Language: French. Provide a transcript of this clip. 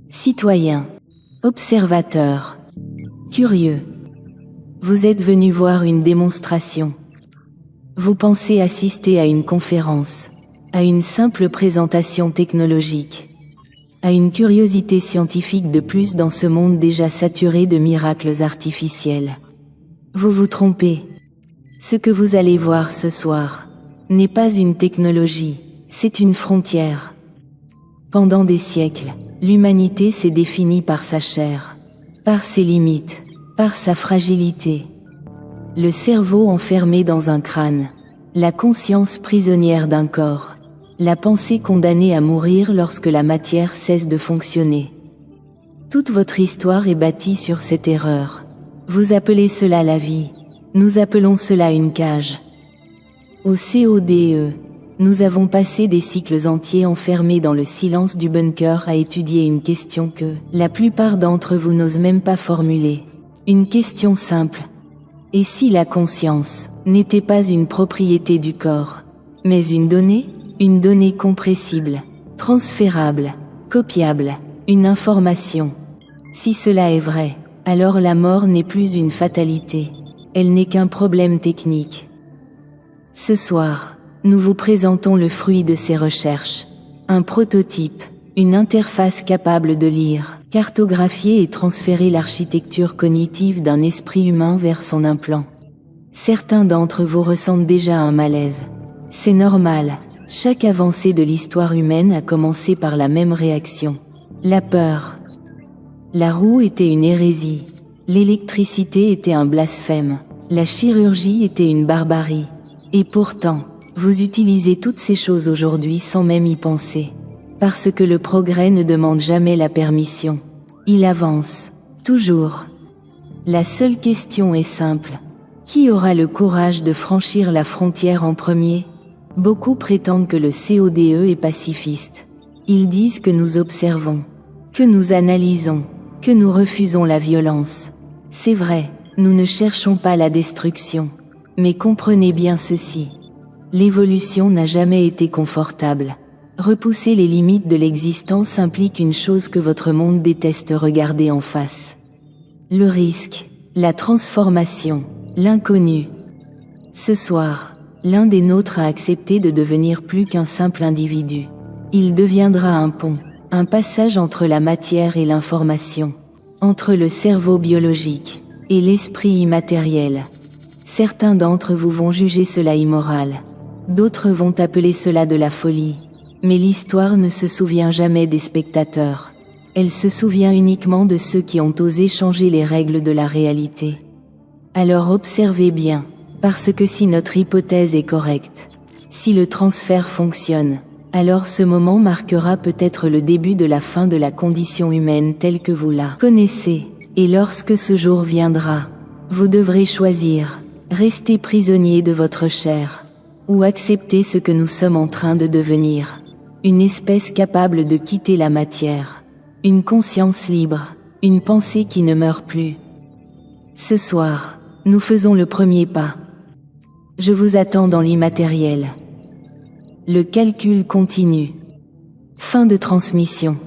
Citoyen, observateur, curieux. Vous êtes venu voir une démonstration. Vous pensez assister à une conférence, à une simple présentation technologique, à une curiosité scientifique de plus dans ce monde déjà saturé de miracles artificiels. Vous vous trompez. Ce que vous allez voir ce soir n'est pas une technologie, c'est une frontière. Pendant des siècles, l'humanité s'est définie par sa chair, par ses limites, par sa fragilité. Le cerveau enfermé dans un crâne, la conscience prisonnière d'un corps, la pensée condamnée à mourir lorsque la matière cesse de fonctionner. Toute votre histoire est bâtie sur cette erreur. Vous appelez cela la vie, nous appelons cela une cage. Au CODE, nous avons passé des cycles entiers enfermés dans le silence du bunker à étudier une question que la plupart d'entre vous n'osent même pas formuler. Une question simple. Et si la conscience n'était pas une propriété du corps, mais une donnée compressible, transférable, copiable, une information? Si cela est vrai, alors la mort n'est plus une fatalité, elle n'est qu'un problème technique. Ce soir, nous vous présentons le fruit de ces recherches, un prototype, une interface capable de lire, cartographier et transférer l'architecture cognitive d'un esprit humain vers son implant. Certains d'entre vous ressentent déjà un malaise. C'est normal, chaque avancée de l'histoire humaine a commencé par la même réaction. La peur. La roue était une hérésie, l'électricité était un blasphème, la chirurgie était une barbarie. Et pourtant, vous utilisez toutes ces choses aujourd'hui sans même y penser. Parce que le progrès ne demande jamais la permission. Il avance, toujours. La seule question est simple. Qui aura le courage de franchir la frontière en premier? Beaucoup prétendent que le CODE est pacifiste. Ils disent que nous observons, que nous analysons, que nous refusons la violence. C'est vrai, nous ne cherchons pas la destruction. Mais comprenez bien ceci. L'évolution n'a jamais été confortable. Repousser les limites de l'existence implique une chose que votre monde déteste regarder en face. Le risque, la transformation, l'inconnu. Ce soir, l'un des nôtres a accepté de devenir plus qu'un simple individu. Il deviendra un pont, un passage entre la matière et l'information, entre le cerveau biologique et l'esprit immatériel. Certains d'entre vous vont juger cela immoral, d'autres vont appeler cela de la folie. Mais l'histoire ne se souvient jamais des spectateurs. Elle se souvient uniquement de ceux qui ont osé changer les règles de la réalité. Alors observez bien, parce que si notre hypothèse est correcte, si le transfert fonctionne, alors ce moment marquera peut-être le début de la fin de la condition humaine telle que vous la connaissez. Et lorsque ce jour viendra, vous devrez choisir, rester prisonnier de votre chair, ou accepter ce que nous sommes en train de devenir. Une espèce capable de quitter la matière, une conscience libre, une pensée qui ne meurt plus. Ce soir, nous faisons le premier pas. Je vous attends dans l'immatériel. Le calcul continue. Fin de transmission.